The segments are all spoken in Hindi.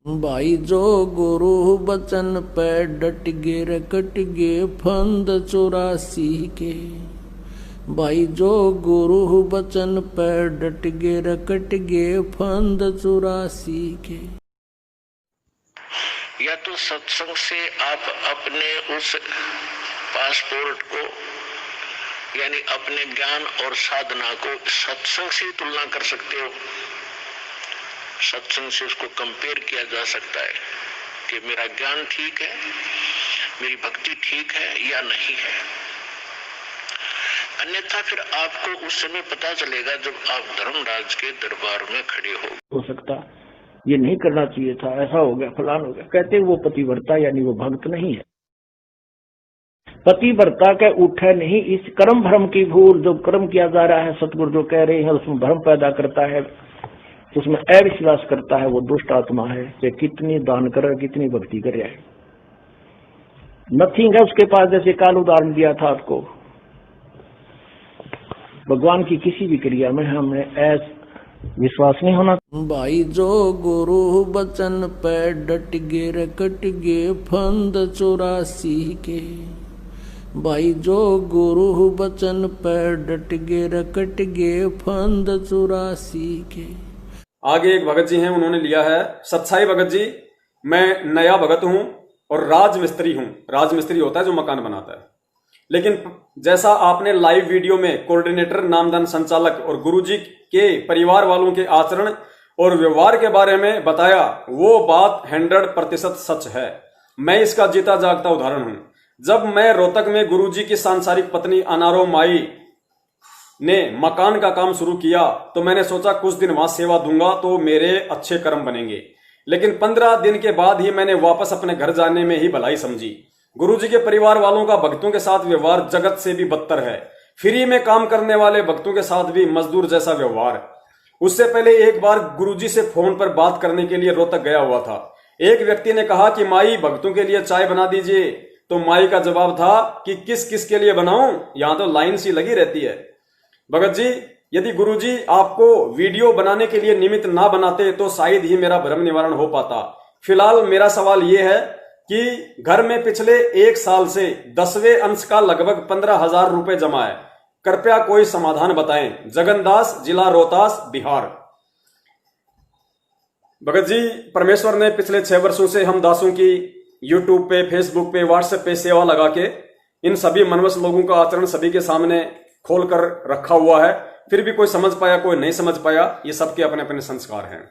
भाई जो गुरु बचन पे डट गे रकट गे फंद 84 के। भाई जो गुरु बचन पे डट गे रकट गे फंद 84 के। या तो सत्संग से आप अपने उस पासपोर्ट को यानी अपने ज्ञान और साधना को सत्संग से तुलना कर सकते हो। सत्संग से उसको कंपेयर किया जा सकता है कि मेरा ज्ञान ठीक है, मेरी भक्ति ठीक है या नहीं है। अन्यथा फिर आपको उस समय पता चलेगा जब आप धर्मराज के दरबार में खड़े हो सकता ये नहीं करना चाहिए था, ऐसा हो गया, फलान हो गया। कहते वो पतिव्रता यानी वो भक्त नहीं है। पतिव्रता के उठे नहीं, इस कर्म भ्रम की भूल जो कर्म किया जा रहा है, सतगुरु जो कह रहे हैं उसमें भ्रम पैदा करता है, उसमें अविश्वास करता है। वो दुष्ट आत्मा है, ये कितनी दान करे, कितनी भक्ति करे, नथिंग है उसके पास। जैसे काल उदाहरण दिया था आपको, भगवान की किसी भी क्रिया में हमें विश्वास नहीं होना। भाई जो गुरु बचन पे डट गे रकट गे फंद 84 के। भाई जो गुरु बचन पे डट गे रकट गे फंद 84 के। आगे एक भगत जी हैं, उन्होंने लिया है, सत्साई भगत जी, मैं नया भगत हूं और राजमिस्त्री हूं। राजमिस्त्री होता है जो मकान बनाता है। लेकिन जैसा आपने लाइव वीडियो में कोऑर्डिनेटर, नामदान संचालक और गुरुजी के परिवार वालों के आचरण और व्यवहार के बारे में बताया, वो बात 100% सच है। मैं इसका जीता जागता उदाहरण हूं। जब मैं रोहतक में गुरुजी की सांसारिक पत्नी अनारो माई ने मकान का काम शुरू किया तो मैंने सोचा कुछ दिन वहां सेवा दूंगा तो मेरे अच्छे कर्म बनेंगे। लेकिन 15 दिन के बाद ही मैंने वापस अपने घर जाने में ही भलाई समझी। गुरुजी के परिवार वालों का भक्तों के साथ व्यवहार जगत से भी बदतर है। फ्री में काम करने वाले भक्तों के साथ भी मजदूर जैसा व्यवहार। उससे पहले एक बार गुरुजी से फोन पर बात करने के लिए रोहतक गया हुआ था। एक व्यक्ति ने कहा कि माई भक्तों के लिए चाय बना दीजिए, तो माई का जवाब था कि किस किस के लिए बनाऊं, यहां तो लाइन सी लगी रहती है। भगत जी, यदि गुरुजी आपको वीडियो बनाने के लिए निमित्त ना बनाते तो शायद ही मेरा भ्रम निवारण हो पाता। फिलहाल मेरा सवाल यह है कि घर में पिछले 1 साल से 10वें अंश का लगभग 15,000 रुपए जमा है। कृपया कोई समाधान बताएं। जगनदास, जिला रोहतास, बिहार। भगत जी, परमेश्वर ने पिछले 6 वर्षों से हम दासों की यूट्यूब पे, फेसबुक पे, व्हाट्सएप पे सेवा लगा के इन सभी मनवस लोगों का आचरण सभी के सामने खोल कर रखा हुआ है। फिर भी कोई समझ पाया, कोई नहीं समझ पाया, ये सबके अपने अपने संस्कार हैं।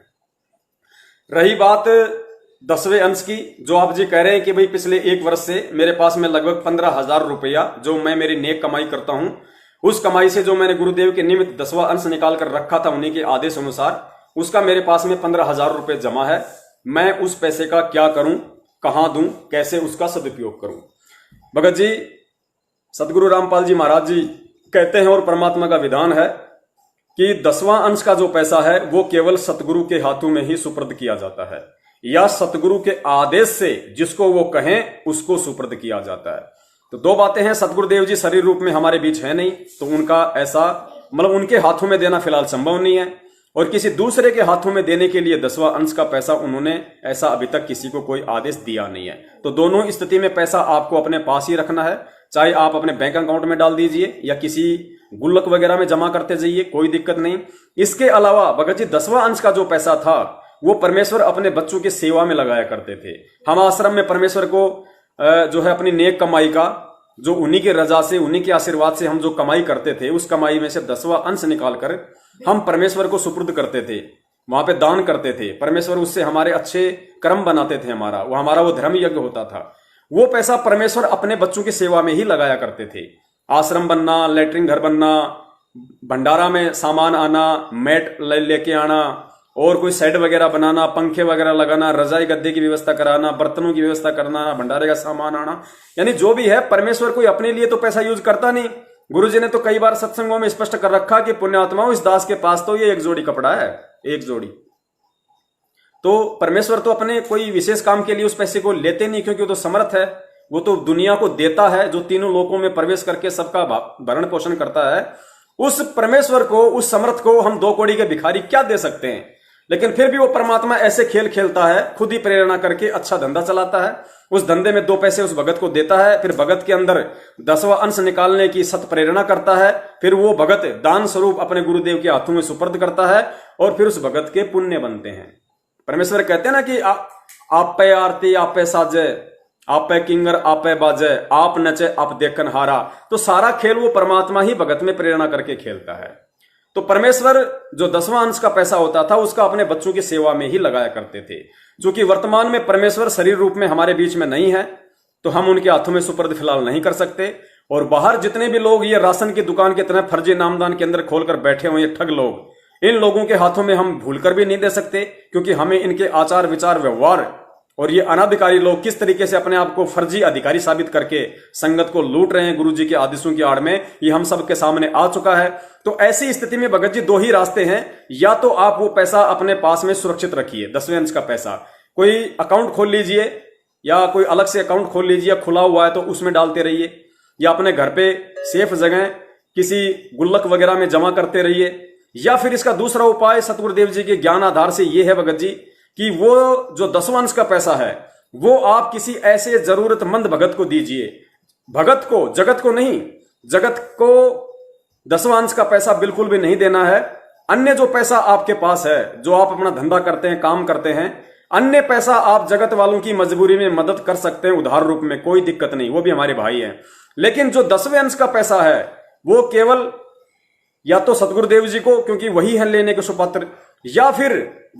रही बात 10वें अंश की, जो आप जी कह रहे हैं कि भाई पिछले 1 वर्ष से मेरे पास में लगभग 15,000 रुपया जो मैं मेरी नेक कमाई करता हूं, उस कमाई से जो मैंने गुरुदेव के निमित्त 10वां अंश निकाल कर रखा था उन्हीं के आदेश अनुसार, उसका मेरे पास में 15,000 रुपये जमा है। मैं उस पैसे का क्या करूं, कहां दूं, कैसे उसका सदुपयोग करूं? भगत जी, सदगुरु रामपाल जी महाराज जी कहते हैं और परमात्मा का विधान है कि 10वां अंश का जो पैसा है वो केवल सतगुरु के हाथों में ही सुपर्द किया जाता है, या सतगुरु के आदेश से जिसको वो कहें उसको सुपर्द किया जाता है। तो 2 बातें हैं, सतगुरुदेव जी शरीर रूप में हमारे बीच है नहीं, तो उनका ऐसा मतलब उनके हाथों में देना फिलहाल संभव नहीं है, और किसी दूसरे के हाथों में देने के लिए 10वां अंश का पैसा उन्होंने ऐसा अभी तक किसी को कोई आदेश दिया नहीं है। तो दोनों स्थिति में पैसा आपको अपने पास ही रखना है, चाहे आप अपने बैंक अकाउंट में डाल दीजिए या किसी गुल्लक वगैरह में जमा करते जाइए, कोई दिक्कत नहीं। इसके अलावा भगत जी, 10वां अंश का जो पैसा था वो परमेश्वर अपने बच्चों की सेवा में लगाया करते थे। हम आश्रम में परमेश्वर को जो है अपनी नेक कमाई का, जो उन्हीं की रजा से, उन्हीं के आशीर्वाद से हम जो कमाई करते थे, उस कमाई में से 10वां अंश निकालकर हम परमेश्वर को सुपुर्द करते थे, वहां पे दान करते थे। परमेश्वर उससे हमारे अच्छे कर्म बनाते थे, हमारा वो धर्म यज्ञ होता था। वो पैसा परमेश्वर अपने बच्चों की सेवा में ही लगाया करते थे। आश्रम बनना, लैट्रिन घर बनना, भंडारा में सामान आना, मैट लेके आना, और कोई सेट वगैरह बनाना, पंखे वगैरह लगाना, रजाई गद्दे की व्यवस्था कराना, बर्तनों की व्यवस्था करना, भंडारे का सामान आना, यानी जो भी है परमेश्वर कोई अपने लिए तो पैसा यूज करता नहीं। गुरुजी ने तो कई बार सत्संगों में स्पष्ट कर रखा कि पुण्यात्माओं, इस दास के पास तो ये 1 जोड़ी कपड़ा है, 1 जोड़ी। तो परमेश्वर तो अपने कोई विशेष काम के लिए उस पैसे को लेते नहीं, क्योंकि वो तो समर्थ है, वो तो दुनिया को देता है, जो तीनों लोकों में प्रवेश करके सबका भरण पोषण करता है। उस परमेश्वर को, उस समर्थ को हम 2 कौड़ी के भिखारी क्या दे सकते हैं? लेकिन फिर भी वो परमात्मा ऐसे खेल खेलता है, खुद ही प्रेरणा करके अच्छा धंधा चलाता है, उस धंधे में 2 पैसे उस भगत को देता है, फिर भगत के अंदर 10वां अंश निकालने की सत प्रेरणा करता है, फिर वो भगत दान स्वरूप अपने गुरुदेव के हाथों में सुपर्द करता है और फिर उस भगत के पुण्य बनते हैं। परमेश्वर कहते हैं ना कि आप पे आरती आप पे साजे, आप पे किंगर आप पे बाजे, आप नचे आप देखन हारा। तो सारा खेल वो परमात्मा ही भगत में प्रेरणा करके खेलता है। तो परमेश्वर जो 10वां अंश का पैसा होता था उसका अपने बच्चों की सेवा में ही लगाया करते थे। जो कि वर्तमान में परमेश्वर शरीर रूप में हमारे बीच में नहीं है तो हम उनके हाथों में सुपर्द फिलहाल नहीं कर सकते। और बाहर जितने भी लोग ये राशन की दुकान के तरह फर्जी नामदान के अंदर खोलकर बैठे हुए ठग लोग, इन लोगों के हाथों में हम भूलकर भी नहीं दे सकते, क्योंकि हमें इनके आचार विचार व्यवहार और ये अनाधिकारी लोग किस तरीके से अपने आप को फर्जी अधिकारी साबित करके संगत को लूट रहे हैं गुरु जी के आदेशों की आड़ में, ये हम सबके सामने आ चुका है। तो ऐसी स्थिति में भगत जी 2 ही रास्ते हैं, या तो आप वो पैसा अपने पास में सुरक्षित रखिए, 10वें अंश का पैसा, कोई अकाउंट खोल लीजिए या कोई अलग से अकाउंट खोल लीजिए, खुला हुआ है तो उसमें डालते रहिए, या अपने घर पे सेफ जगह किसी गुल्लक वगैरह में जमा करते रहिए। या फिर इसका दूसरा उपाय सतगुरुदेव जी के ज्ञान आधार से ये है भगत जी कि वो जो 10वां अंश का पैसा है वो आप किसी ऐसे जरूरतमंद भगत को दीजिए। भगत को, जगत को नहीं, जगत को 10वां अंश का पैसा बिल्कुल भी नहीं देना है। अन्य जो पैसा आपके पास है, जो आप अपना धंधा करते हैं, काम करते हैं, अन्य पैसा आप जगत वालों की मजबूरी में मदद कर सकते हैं उधार रूप में, कोई दिक्कत नहीं, वो भी हमारे भाई हैं। लेकिन जो 10वें अंश का पैसा है वो केवल या तो सतगुरुदेव जी को, क्योंकि वही है लेने के सुपात्र, या फिर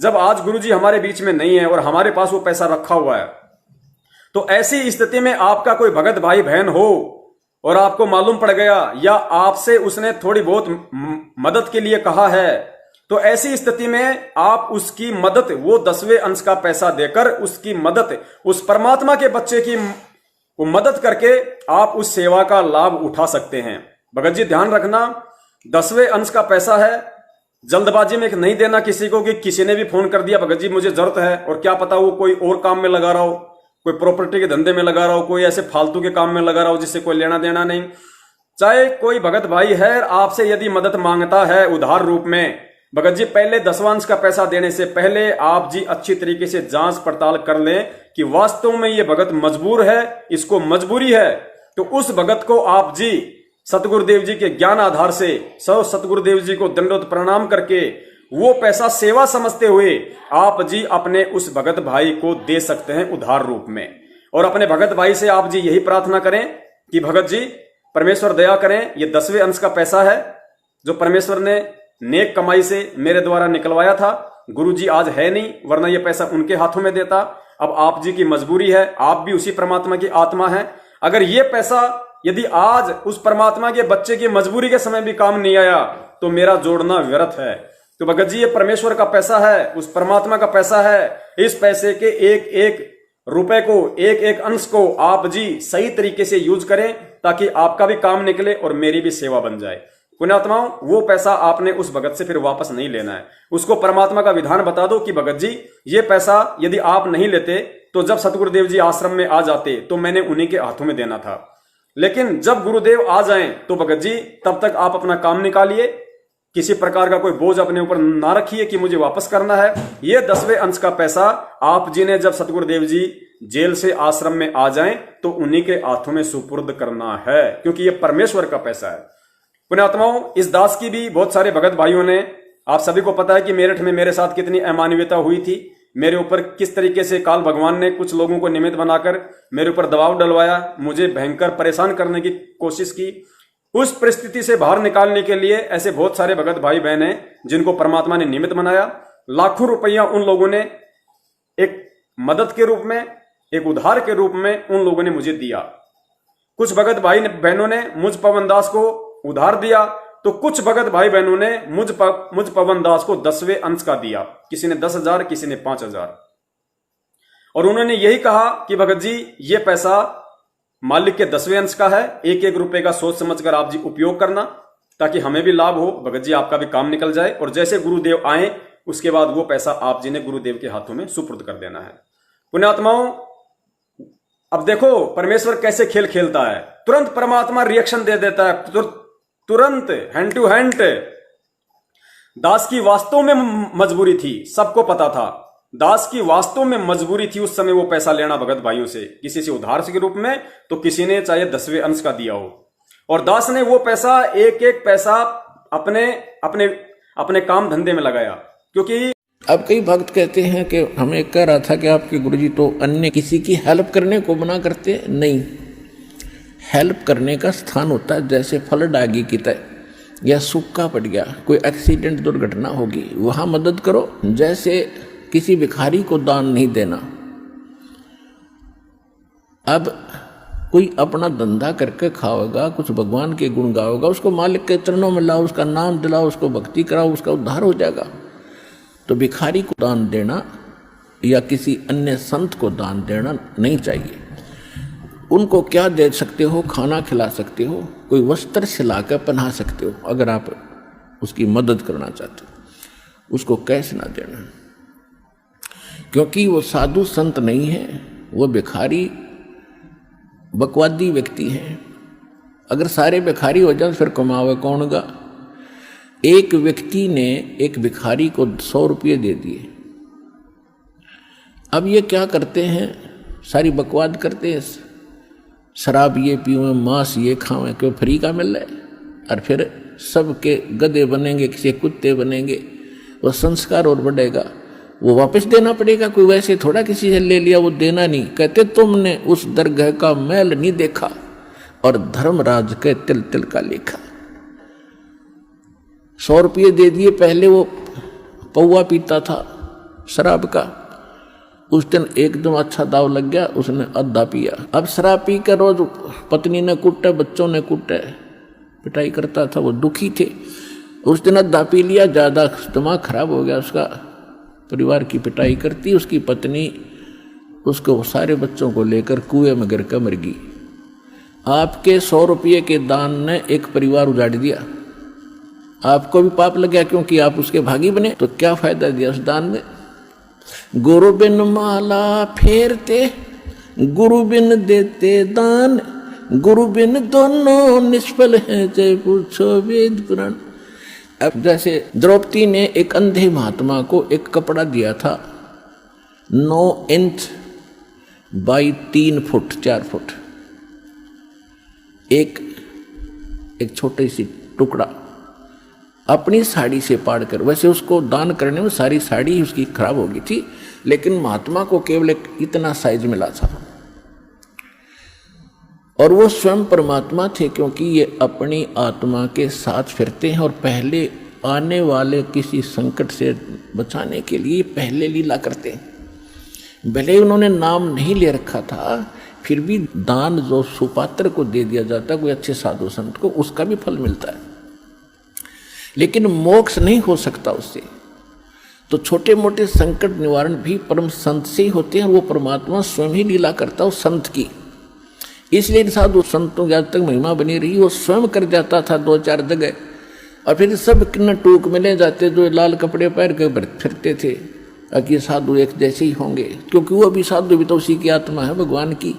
जब आज गुरु जी हमारे बीच में नहीं है और हमारे पास वो पैसा रखा हुआ है, तो ऐसी स्थिति में आपका कोई भगत भाई बहन हो और आपको मालूम पड़ गया या आपसे उसने थोड़ी बहुत मदद के लिए कहा है, तो ऐसी स्थिति में आप उसकी मदद, वो 10वें अंश का पैसा देकर उसकी मदद, उस परमात्मा के बच्चे की वो मदद करके आप उस सेवा का लाभ उठा सकते हैं। भगत जी ध्यान रखना, 10वें अंश का पैसा है, जल्दबाजी में नहीं देना किसी को कि किसी ने भी फोन कर दिया भगत जी मुझे जरूरत है, और क्या पता वो कोई और काम में लगा रहा हो, कोई प्रॉपर्टी के धंधे में लगा रहा हो, कोई ऐसे फालतू के काम में लगा रहा हो जिससे कोई लेना देना नहीं। चाहे कोई भगत भाई है आपसे यदि मदद मांगता है उधार रूप में, भगत जी पहले 10वां अंश का पैसा देने से पहले आप जी अच्छी तरीके से जांच पड़ताल कर लें कि वास्तव में ये भगत मजबूर है, इसको मजबूरी है, तो उस भगत को आप जी सतगुरुदेव जी के ज्ञान आधार से सतगुरुदेव जी को दंडवत प्रणाम करके वो पैसा सेवा समझते हुए आप जी अपने उस भगत भाई को दे सकते हैं उधार रूप में। और अपने भगत भाई से आप जी यही प्रार्थना करें कि भगत जी परमेश्वर दया करें, ये 10वें अंश का पैसा है जो परमेश्वर ने नेक कमाई से मेरे द्वारा निकलवाया था, गुरु जी आज है नहीं, वरना ये पैसा उनके हाथों में देता। अब आप जी की मजबूरी है, आप भी उसी परमात्मा की आत्मा है, अगर ये पैसा यदि आज उस परमात्मा के बच्चे की मजबूरी के समय भी काम नहीं आया तो मेरा जोड़ना व्यर्थ है। तो भगत जी ये परमेश्वर का पैसा है, उस परमात्मा का पैसा है, इस पैसे के एक एक रुपए को, एक एक अंश को आप जी सही तरीके से यूज करें ताकि आपका भी काम निकले और मेरी भी सेवा बन जाए। पुण्यात्माओं, वो पैसा आपने उस भगत से फिर वापस नहीं लेना है, उसको परमात्मा का विधान बता दो कि भगत जी ये पैसा यदि आप नहीं लेते तो जब सतगुरुदेव जी आश्रम में आ जाते तो मैंने उन्हीं के हाथों में देना था, लेकिन जब गुरुदेव आ जाएं तो भगत जी तब तक आप अपना काम निकालिए, किसी प्रकार का कोई बोझ अपने ऊपर ना रखिए कि मुझे वापस करना है। ये 10वें अंश का पैसा आप जी ने जब सतगुरुदेव जी जेल से आश्रम में आ जाएं तो उन्हीं के हाथों में सुपुर्द करना है, क्योंकि ये परमेश्वर का पैसा है। पुण्यात्माओं, इस दास की भी बहुत सारे भगत भाइयों ने, आप सभी को पता है कि मेरठ में मेरे साथ कितनी अमानवीयता हुई थी, मेरे ऊपर किस तरीके से काल भगवान ने कुछ लोगों को निमित्त बनाकर मेरे ऊपर दबाव डलवाया, मुझे भयंकर परेशान करने की कोशिश की। उस परिस्थिति से बाहर निकालने के लिए ऐसे बहुत सारे भगत भाई बहन हैं जिनको परमात्मा ने निमित्त बनाया। लाखों रुपया उन लोगों ने एक मदद के रूप में, एक उधार के रूप में उन लोगों ने मुझे दिया। कुछ भगत भाई बहनों ने मुझ पवन दास को उधार दिया, तो कुछ भगत भाई बहनों ने मुझ पवन दास को 10वें अंश का दिया, किसी ने 10,000, किसी ने 5,000, और उन्होंने यही कहा कि भगत जी ये पैसा मालिक के 10वें अंश का है, एक एक रुपए का सोच समझकर आप जी उपयोग करना ताकि हमें भी लाभ हो, भगत जी आपका भी काम निकल जाए, और जैसे गुरुदेव आए उसके बाद वो पैसा आप जी ने गुरुदेव के हाथों में सुपुर्द कर देना है। पुण्यात्माओं, अब देखो परमेश्वर कैसे खेल खेलता है, तुरंत परमात्मा रिएक्शन दे देता है, तुरंत हैंड टू हैंड दास की वास्तव में मजबूरी थी, सबको पता था। दास की वास्तव में मजबूरी थी उस समय वो पैसा लेना भगत भाइयों से, किसी से उधार के रूप में, तो किसी ने चाहे 10वें अंश का दिया हो। और दास ने वो पैसा, एक एक पैसा अपने अपने अपने काम धंधे में लगाया। क्योंकि अब कई भक्त कहते हैं कि हमें कह रहा था कि आपके गुरुजी तो अन्य किसी की हेल्प करने को मना करते नहीं। हेल्प करने का स्थान होता है, जैसे फल डागी की तरह, या सूखा पड़ गया, कोई एक्सीडेंट दुर्घटना होगी, वहां मदद करो। जैसे किसी भिखारी को दान नहीं देना। अब कोई अपना धंधा करके खाओगा, कुछ भगवान के गुण गाओगा, उसको मालिक के चरणों में लाओ, उसका नाम दिलाओ, उसको भक्ति कराओ, उसका उद्धार हो जाएगा। तो भिखारी को दान देना या किसी अन्य संत को दान देना नहीं चाहिए। उनको क्या दे सकते हो? खाना खिला सकते हो, कोई वस्त्र सिलाकर पहना सकते हो, अगर आप उसकी मदद करना चाहते हो। उसको कैश ना देना, क्योंकि वो साधु संत नहीं है, वो भिखारी बकवादी व्यक्ति हैं। अगर सारे भिखारी हो जाए फिर कमावे कौन गा? एक व्यक्ति ने एक भिखारी को 100 रुपये दे दिए। अब ये क्या करते हैं? सारी बकवाद करते हैं, शराब ये पीवें, मांस ये खावें, क्यों फ्री का मिल रहा है। और फिर सबके गधे बनेंगे, किसी कुत्ते बनेंगे, वो संस्कार और बढ़ेगा, वो वापस देना पड़ेगा। कोई वैसे थोड़ा किसी से ले लिया वो देना नहीं। कहते तुमने उस दरगाह का मैल नहीं देखा और धर्मराज के तिल तिल का लेखा। 100 रुपये दे दिए। पहले वो पौवा पीता था शराब का, उस दिन एकदम अच्छा दाव लग गया, उसने आधा पिया। अब शराब पी कर रोज पत्नी ने कुटे, बच्चों ने कुटे, पिटाई करता था, वो दुखी थे। उस दिन आधा पी लिया, ज़्यादा दिमाग खराब हो गया उसका, परिवार की पिटाई करती, उसकी पत्नी उसको सारे बच्चों को लेकर कुएं में गिर कर मर गई। आपके 100 रुपये के दान ने एक परिवार उजाड़ दिया। आपको भी पाप लग गया क्योंकि आप उसके भागी बने। तो क्या फायदा दिया उस दान में? गुरु बिन माला फेरते, गुरु बिन देते दान, गुरु बिन दोनों निष्फल हैं, जय पूछो वेद पुराण। अब जैसे द्रौपदी ने एक अंधे महात्मा को एक कपड़ा दिया था 9 इंच बाई 3 फुट 4 फुट, एक छोटी सी टुकड़ा अपनी साड़ी से पाड़ कर। वैसे उसको दान करने में सारी साड़ी उसकी खराब हो गई थी, लेकिन महात्मा को केवल एक इतना साइज मिला था। और वो स्वयं परमात्मा थे, क्योंकि ये अपनी आत्मा के साथ फिरते हैं और पहले आने वाले किसी संकट से बचाने के लिए पहले लीला करते हैं। भले ही उन्होंने नाम नहीं ले रखा था, फिर भी दान जो सुपात्र को दे दिया जाता है, कोई अच्छे साधु संत को, उसका भी फल मिलता है, लेकिन मोक्ष नहीं हो सकता उससे। तो छोटे मोटे संकट निवारण भी परम संत से ही होते हैं, और वो परमात्मा स्वयं ही लीला करता है संत की। इसलिए साधु संतों की आज तक महिमा बनी रही। वो स्वयं कर जाता था 2-4 जगह, और फिर सब किन्ना टूक मिले जाते जो लाल कपड़े पहन कर फिरते थे कि साधु एक जैसे ही होंगे, क्योंकि वो भी साधु भी तो उसी की आत्मा है भगवान की,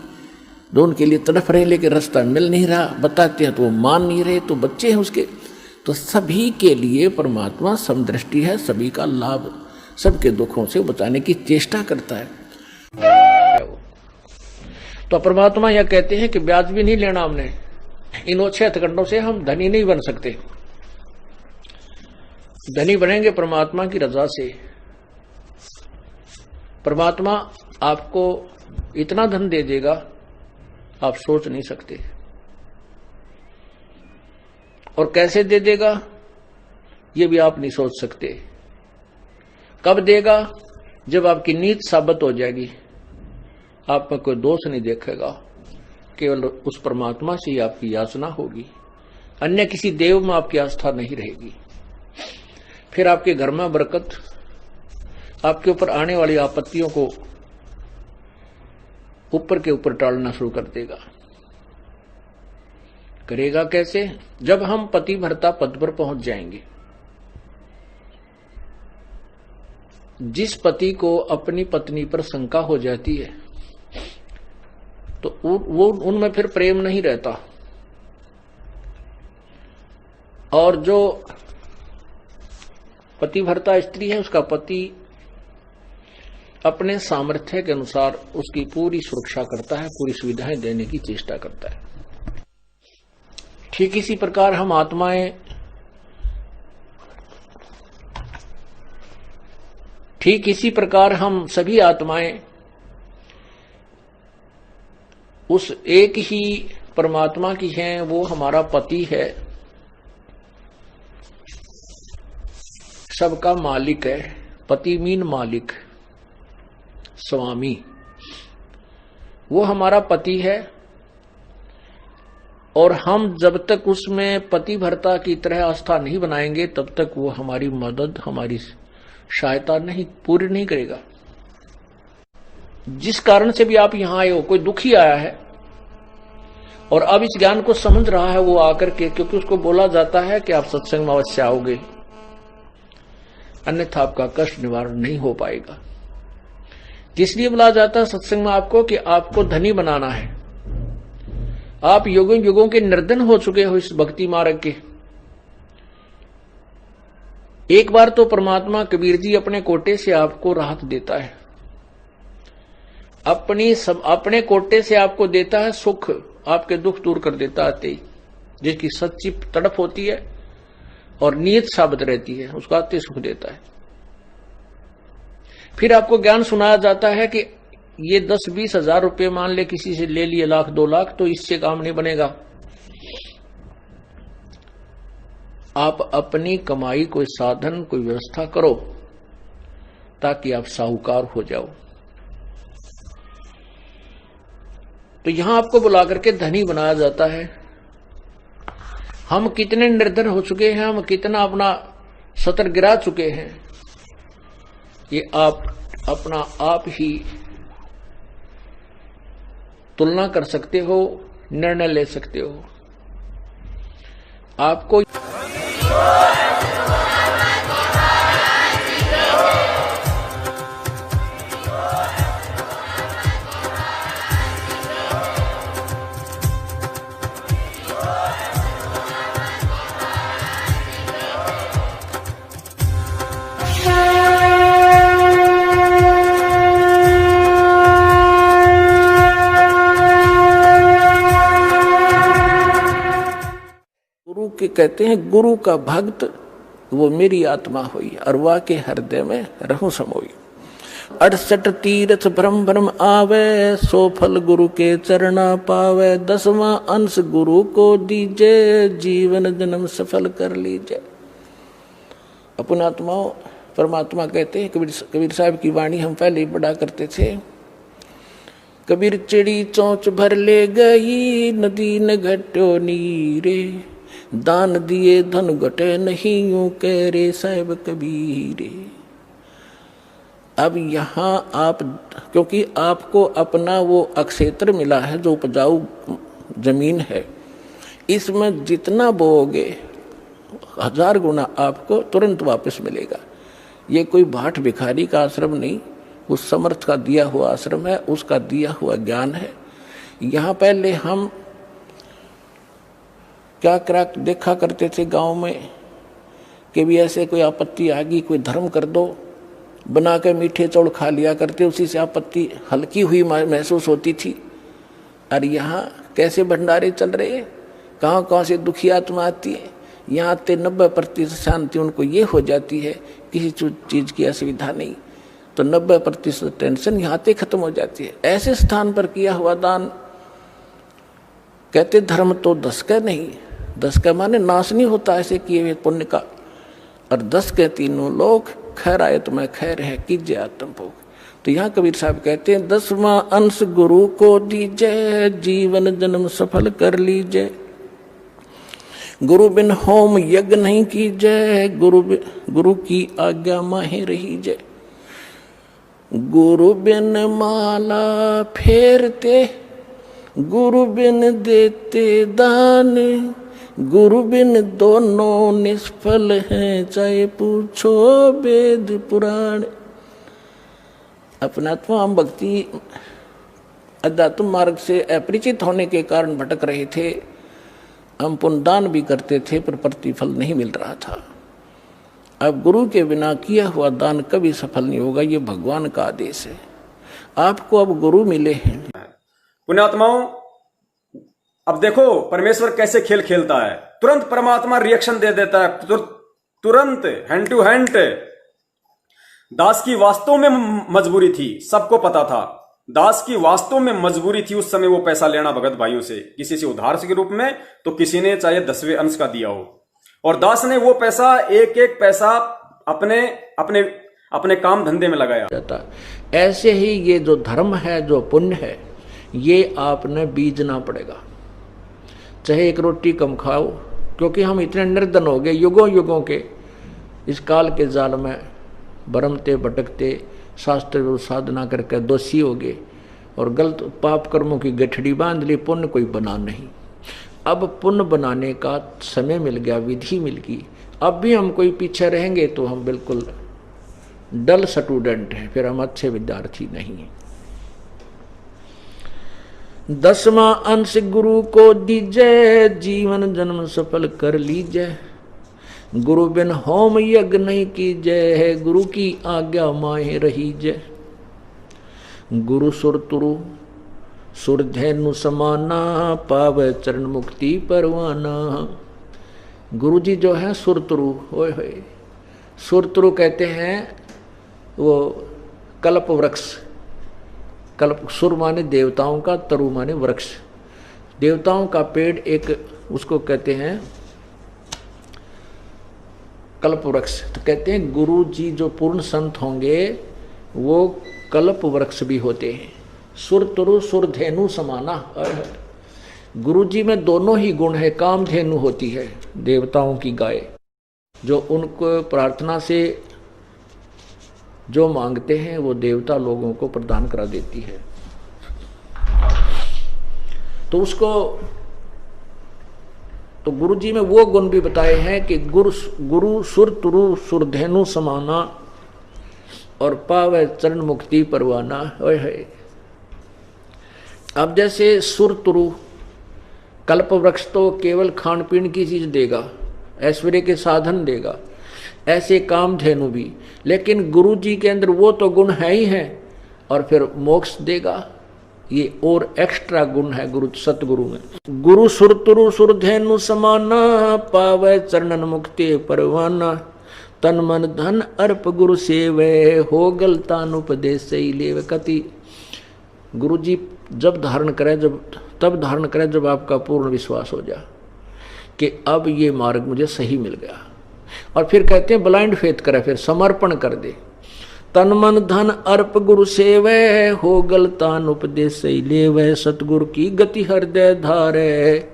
जो उनके लिए तड़फ रहे, लेकिन रास्ता मिल नहीं रहा। बताते हैं तो वो मान नहीं रहे, तो बच्चे हैं उसके। तो सभी के लिए परमात्मा समदृष्टि है, सभी का लाभ, सबके दुखों से बचाने की चेष्टा करता है। तो परमात्मा यह कहते हैं कि ब्याज भी नहीं लेना हमने, इन ओछे हथकंडों से हम धनी नहीं बन सकते। धनी बनेंगे परमात्मा की रजा से। परमात्मा आपको इतना धन दे देगा आप सोच नहीं सकते। और कैसे दे देगा ये भी आप नहीं सोच सकते। कब देगा? जब आपकी नीत साबित हो जाएगी, आप में कोई दोष नहीं देखेगा, केवल उस परमात्मा से ही आपकी याचना होगी, अन्य किसी देव में आपकी आस्था नहीं रहेगी। फिर आपके घर में बरकत, आपके ऊपर आने वाली आपत्तियों को ऊपर के ऊपर टालना शुरू कर देगा। करेगा कैसे? जब हम पति भर्ता पद पर पहुंच जाएंगे। जिस पति को अपनी पत्नी पर शंका हो जाती है तो वो उनमें फिर प्रेम नहीं रहता, और जो पतिव्रता स्त्री है, उसका पति अपने सामर्थ्य के अनुसार उसकी पूरी सुरक्षा करता है, पूरी सुविधाएं देने की चेष्टा करता है। ठीक इसी प्रकार हम आत्माएं, ठीक इसी प्रकार हम सभी आत्माएं उस एक ही परमात्मा की हैं, वो हमारा पति है, सबका मालिक है। पति मीन मालिक, स्वामी, वो हमारा पति है। और हम जब तक उसमें पतिव्रता की तरह आस्था नहीं बनाएंगे तब तक वो हमारी मदद, हमारी सहायता नहीं पूरी नहीं करेगा। जिस कारण से भी आप यहां आए हो, कोई दुखी आया है और अब इस ज्ञान को समझ रहा है वो आकर के, क्योंकि उसको बोला जाता है कि आप सत्संग में अवश्य आओगे, अन्यथा आपका कष्ट निवारण नहीं हो पाएगा। इसलिए बोला जाता है सत्संग में आपको कि आपको धनी बनाना है। आप युगों युगों के निर्धन हो चुके हो इस भक्ति मार्ग के। एक बार तो परमात्मा कबीर जी अपने कोटे से आपको राहत देता है, अपने कोटे से आपको देता है सुख, आपके दुख दूर कर देता है, जिसकी सच्ची तड़प होती है और नियत साबित रहती है, उसका आते सुख देता है। फिर आपको ज्ञान सुनाया जाता है कि ये 10-20 हजार रुपये मान ले किसी से ले लिए, 1,00,000-2 लाख, तो इससे काम नहीं बनेगा। आप अपनी कमाई कोई साधन, कोई व्यवस्था करो ताकि आप साहूकार हो जाओ। तो यहां आपको बुला करके धनी बनाया जाता है। हम कितने निर्धन हो चुके हैं, हम कितना अपना सतर गिरा चुके हैं, ये आप अपना आप ही तुलना कर सकते हो, निर्णय ले सकते हो। आपको कहते हैं गुरु का भक्त वो मेरी आत्मा हुई, अरवा के हृदय में रहूं समोई। 68 तीर्थ भ्रम भ्रम आवे, 100 फल गुरु के चरणा पावे। 10वां अंश गुरु को दीजे, जीवन जन्म सफल कर लीजिए। अपन आत्माओं परमात्मा कहते हैं। कबीर साहब की वाणी हम पहले ही पढ़ा करते थे। कबीर चिड़ी चोंच भर ले गई, नदी न घटो नीरे। दान दिए धन घटे नहीं, यूं कह रे साहिब कबीरे। अब यहाँ आप, क्योंकि आपको अपना वो अक्षेत्र मिला है जो उपजाऊ जमीन है, इसमें जितना बोओगे 1000 गुना आपको तुरंत वापस मिलेगा। ये कोई भाट भिखारी का आश्रम नहीं, उस समर्थ का दिया हुआ आश्रम है, उसका दिया हुआ ज्ञान है। यहाँ पहले हम क्या देखा करते थे गांव में कि भी ऐसे कोई आपत्ति आ गई, कोई धर्म कर दो, बना के मीठे चौड़ खा लिया करते, उसी से आपत्ति हल्की हुई महसूस होती थी। और यहाँ कैसे भंडारे चल रहे हैं, कहाँ कहाँ से दुखी आत्मा आती है। यहाँ ते 90% शांति उनको ये हो जाती है, किसी चीज़ की असुविधा नहीं, तो 90% टेंशन यहाँ ते खत्म हो जाती है। ऐसे स्थान पर किया हुआ दान, कहते धर्म तो 10 का नहीं, 10 का माने नाश नहीं होता ऐसे किए हुए पुण्य का। और 10 के तीनों लोग खैर आए तो मैं खैर है कीजिए आत्म भोग। तो यहाँ कबीर साहब कहते हैं 10वां अंश गुरु को दीजिए, जीवन जन्म सफल कर लीजिए। गुरु बिन होम यज्ञ नहीं कीजिए, गुरु की आज्ञा माहे रहीजे। गुरु बिन माला फेरते, गुरु बिन देते दान। गुरु बिन दोनों निष्फल हैं, चाहे पूछो वेद पुराण। अपनात्मा हम भक्ति अध्यात्म मार्ग से अपरिचित होने के कारण भटक रहे थे। हम पुण्यदान भी करते थे पर प्रतिफल नहीं मिल रहा था। अब गुरु के बिना किया हुआ दान कभी सफल नहीं होगा, ये भगवान का आदेश है। आपको अब गुरु मिले हैं। पुण्यात्माओं, अब देखो परमेश्वर कैसे खेल खेलता है। तुरंत परमात्मा रिएक्शन दे देता है, तुरंत हैंड टू हैंड। दास की वास्तव में मजबूरी थी, सबको पता था। दास की वास्तव में मजबूरी थी उस समय वो पैसा लेना भगत भाइयों से, किसी से उधार के रूप में, तो किसी ने चाहे 10वें अंश का दिया हो। और दास ने वो पैसा, एक एक पैसा अपने अपने अपने काम धंधे में लगाया जाता। ऐसे ही ये जो धर्म है, जो पुण्य है, ये आपने बीजना पड़ेगा। चाहे एक रोटी कम खाओ, क्योंकि हम इतने निर्धन हो गए, युगों युगों के इस काल के जाल में भरमते भटकते, शास्त्र साधना करके दोषी हो गए और गलत पाप कर्मों की गठड़ी बांध ली। पुण्य कोई बना नहीं। अब पुण्य बनाने का समय मिल गया, विधि मिल गई। अब भी हम कोई पीछे रहेंगे तो हम बिल्कुल डल स्टूडेंट हैं, फिर हम अच्छे विद्यार्थी नहीं हैं। 10वां अंश गुरु को दीजै, जीवन जन्म सफल कर लीजै। गुरु बिन होम यज्ञ नहीं कीजै, गुरु की आज्ञा माहे रहीजै। गुरु सुर तुरु सुर धैनु समाना, पावै चरण मुक्ति परवाना। गुरु जी जो है सुरतुरु, होए होए, सुरतुरु कहते हैं वो कल्प वृक्ष। कल्प, सुर माने देवताओं का, तरु माने वृक्ष। देवताओं का पेड़ एक, उसको कहते हैं कल्प वृक्ष। तो कहते हैं गुरु जी जो पूर्ण संत होंगे वो कल्प वृक्ष भी होते हैं। सुर तुरु सुर धेनु समाना। गुरु जी में दोनों ही गुण है। काम धेनु होती है देवताओं की गाय, जो उनको प्रार्थना से जो मांगते हैं वो देवता लोगों को प्रदान करा देती है। तो उसको, तो गुरु जी में वो गुण भी बताए हैं कि गुरु सुर तुरु सुर धेनु समाना और पावे चरण मुक्ति परवाना। अब जैसे सुर तुरु कल्प वृक्ष तो केवल खान पीन की चीज देगा, ऐश्वर्य के साधन देगा, ऐसे काम धेनु भी। लेकिन गुरु जी के अंदर वो तो गुण है ही है, और फिर मोक्ष देगा, ये और एक्स्ट्रा गुण है गुरु सतगुरु में। गुरु सुर तुरु सुर धेनु समाना, पावै चरणन मुक्ति परवाना। तन मन धन अर्प गुरु सेवे, हो गलतानुपदेश लेव कति। गुरु जी जब धारण करे, तब धारण करे जब आपका पूर्ण विश्वास हो जाए कि अब ये मार्ग मुझे सही मिल गया। और फिर कहते हैं ब्लाइंड फेथ करे, फिर समर्पण कर दे। तन मन धन अर्प गुरु सेवै, हो गलतान उपदेश लेवै। सतगुरु की गति हृदय धारे,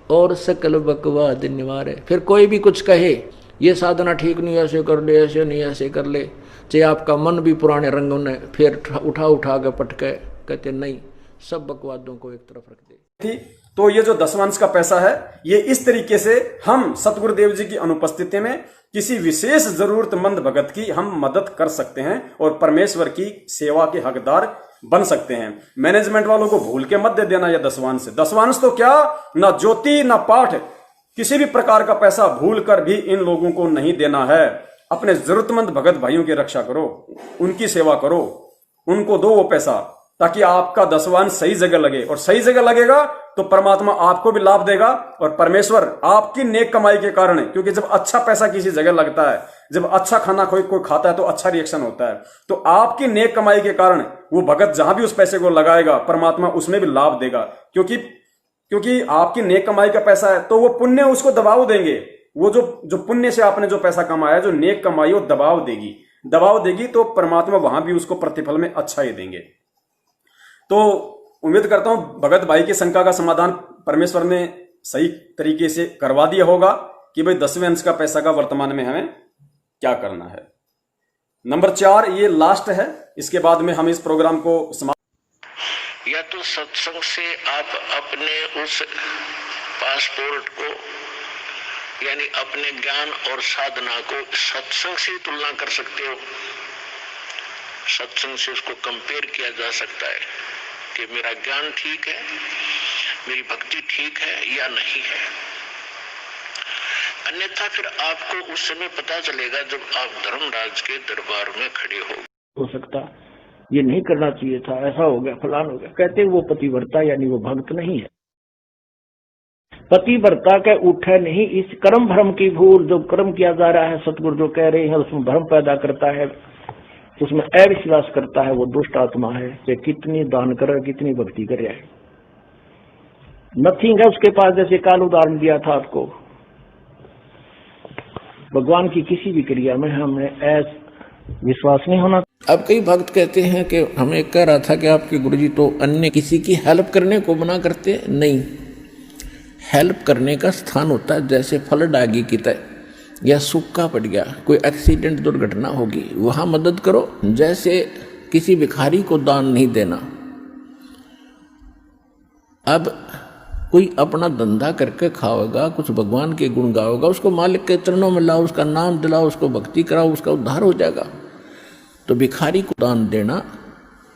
और सकल बकवाद निवारे। फिर कोई भी कुछ कहे, ये साधना ठीक नहीं, ऐसे कर ले, ऐसे नहीं, ऐसे कर ले, चाहे आपका मन भी पुराने रंगों ने फिर उठा के पटके, कहते नहीं, सब बकवादों को एक तरफ रख दे। तो ये जो 10वां अंश का पैसा है, ये इस तरीके से हम सतगुरुदेव जी की अनुपस्थिति में किसी विशेष जरूरतमंद भगत की हम मदद कर सकते हैं और परमेश्वर की सेवा के हकदार बन सकते हैं। मैनेजमेंट वालों को भूल के मत दे देना यह 10वां अंश। 10वां अंश तो क्या, ना ज्योति ना पाठ, किसी भी प्रकार का पैसा भूल कर भी इन लोगों को नहीं देना है। अपने जरूरतमंद भगत भाइयों की रक्षा करो, उनकी सेवा करो, उनको दो वो पैसा, ताकि आपका 10वां अंश सही जगह लगे। और सही जगह लगेगा तो परमात्मा आपको भी लाभ देगा और परमेश्वर आपकी नेक कमाई के कारण, क्योंकि जब अच्छा पैसा किसी जगह लगता है, जब अच्छा खाना कोई खाता है तो अच्छा रिएक्शन होता है। तो आपकी नेक कमाई के कारण वो भगत जहां भी उस पैसे को लगाएगा, परमात्मा उसमें भी लाभ देगा। क्योंकि आपकी नेक कमाई का पैसा है तो वो पुण्य उसको दबाव देंगे। वो जो पुण्य से आपने जो पैसा कमाया, जो नेक कमाई, वो दबाव देगी तो परमात्मा वहां भी उसको प्रतिफल में अच्छा ही देंगे। तो उम्मीद करता हूं भगत भाई की शंका का समाधान परमेश्वर ने सही तरीके से करवा दिया होगा कि भाई 10वें अंश का पैसा का वर्तमान में हमें क्या करना है। नंबर 4 ये लास्ट है, इसके बाद में हम इस प्रोग्राम को समाप्त। या तो सत्संग से आप अपने उस पासपोर्ट को, यानी अपने ज्ञान और साधना को सत्संग से तुलना कर सकते हो। सत्संग से उसको कंपेयर किया जा सकता है कि मेरा ज्ञान ठीक है, मेरी भक्ति ठीक है या नहीं है। अन्यथा फिर आपको उस समय पता चलेगा जब आप धर्मराज के दरबार में खड़े हो सकता, ये नहीं करना चाहिए था, ऐसा हो गया, फलान हो गया। कहते वो पतिव्रता यानी वो भक्त नहीं है। पतिव्रता के उठे नहीं, इस कर्म भ्रम की भूल जो कर्म किया जा रहा है, सतगुरु जो कह रहे हैं, उसमें भ्रम पैदा करता है, उसमें अविश्वास करता है, वो दुष्ट आत्मा है। ये कितनी दान करे, कितनी भक्ति करे, नथिंग है उसके पास। जैसे काल उदाहरण दिया था आपको, भगवान की किसी भी क्रिया में हमें विश्वास नहीं होना। अब कई भक्त कहते हैं कि हमें कह रहा था कि आपके गुरुजी तो अन्य किसी की हेल्प करने को मना करते नहीं। हेल्प करने का स्थान होता है, जैसे फल डागी की तरह या सूखा पड़ गया, कोई एक्सीडेंट दुर्घटना होगी, वहां मदद करो। जैसे किसी भिखारी को दान नहीं देना। अब कोई अपना धंधा करके खाओगा, कुछ भगवान के गुण गाओगा, उसको मालिक के चरणों में लाओ, उसका नाम दिलाओ, उसको भक्ति कराओ, उसका उद्धार हो जाएगा। तो भिखारी को दान देना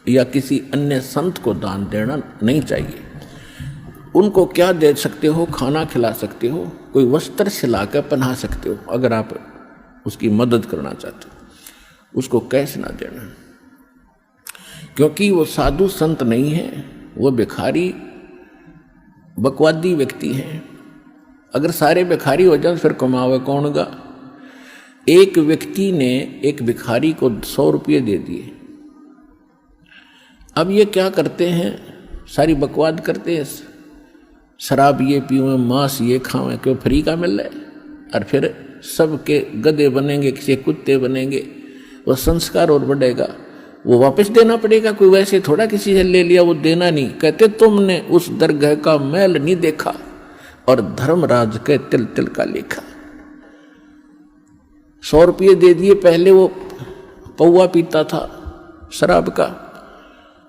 या किसी अन्य संत को दान देना नहीं चाहिए। उनको क्या दे सकते हो? खाना खिला सकते हो, कोई वस्त्र सिलाकर पहना सकते हो, अगर आप उसकी मदद करना चाहते हो। उसको कैश ना देना, क्योंकि वो साधु संत नहीं है, वो भिखारी बकवादी व्यक्ति हैं। अगर सारे भिखारी हो जाए फिर कमावे कौन गा? एक व्यक्ति ने एक भिखारी को 100 रुपये दे दिए। अब ये क्या करते हैं? सारी बकवाद करते हैं, शराब ये पीवें, मांस ये खावें, क्यों फ्री का मिल रहा है। और फिर सबके गधे बनेंगे, किसी कुत्ते बनेंगे, वो संस्कार और बढ़ेगा, वो वापस देना पड़ेगा। कोई वैसे थोड़ा किसी से ले लिया वो देना नहीं। कहते तुमने उस दरगाह का मैल नहीं देखा और धर्मराज के तिल तिल का लेखा। 100 रुपये दे दिए। पहले वो पौवा पीता था शराब का,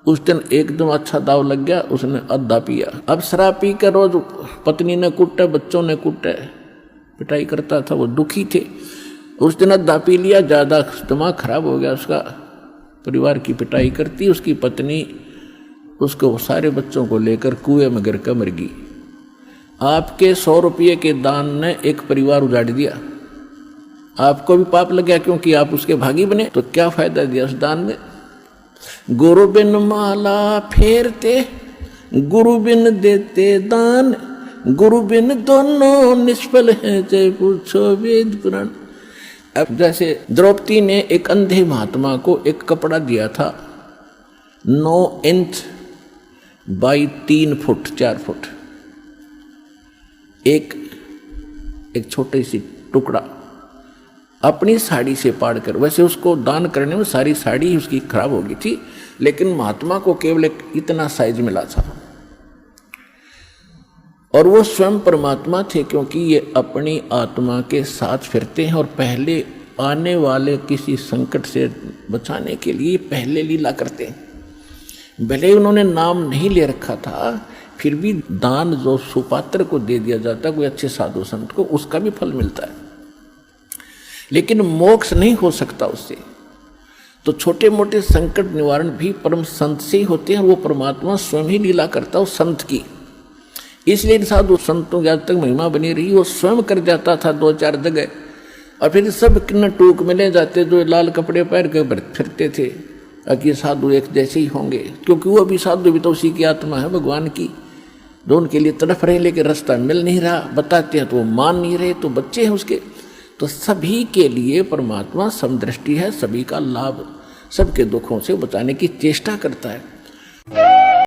उस दिन एकदम अच्छा दाव लग गया, उसने आधा पिया। अब शराब पी कर रोज पत्नी ने कुटे, बच्चों ने कुटे, पिटाई करता था, वो दुखी थे। उस दिन आधा पी लिया, ज़्यादा दिमाग खराब हो गया उसका, परिवार की पिटाई करती। उसकी पत्नी उसको सारे बच्चों को लेकर कुएं में गिर कर मर गई। आपके 100 रुपये के दान ने एक परिवार उजाड़ दिया। आपको भी पाप लग गया क्योंकि आप उसके भागी बने। तो क्या फायदा दिया उस दान में? गुरु बिन माला फेरते, गुरु बिन देते दान, गुरु बिन दोनों निष्फल हैं, चाहे पूछो वेद पुराण। अब जैसे द्रौपदी ने एक अंधे महात्मा को एक कपड़ा दिया था 9 इंच बाई 3 फुट 4 फुट, एक छोटी सी टुकड़ा अपनी साड़ी से पाड़कर। वैसे उसको दान करने में सारी साड़ी उसकी खराब हो गई थी, लेकिन महात्मा को केवल एक इतना साइज मिला था। और वो स्वयं परमात्मा थे, क्योंकि ये अपनी आत्मा के साथ फिरते हैं और पहले आने वाले किसी संकट से बचाने के लिए पहले लीला करते हैं। भले उन्होंने नाम नहीं ले रखा था, फिर भी दान जो सुपात्र को दे दिया जाता है, कोई अच्छे साधु संत को, उसका भी फल मिलता है, लेकिन मोक्ष नहीं हो सकता उससे। तो छोटे मोटे संकट निवारण भी परम संत से ही होते हैं। वो परमात्मा स्वयं ही लीला करता है उस संत की। इसलिए साधु संतों की आज तक महिमा बनी रही। वो स्वयं कर जाता था 2-4 जगह, और फिर सब किन्न टूक में ले जाते जो लाल कपड़े पहन के फिरते थे कि साधु एक जैसे ही होंगे, क्योंकि वो भी साधु भी तो उसी की आत्मा है भगवान की, जो उनके लिए तड़फ रहे, लेकिन रास्ता मिल नहीं रहा। बताते हैं तो वो मान नहीं रहे, तो बच्चे हैं उसके। तो सभी के लिए परमात्मा समदृष्टि है, सभी का लाभ, सबके दुखों से बचाने की चेष्टा करता है।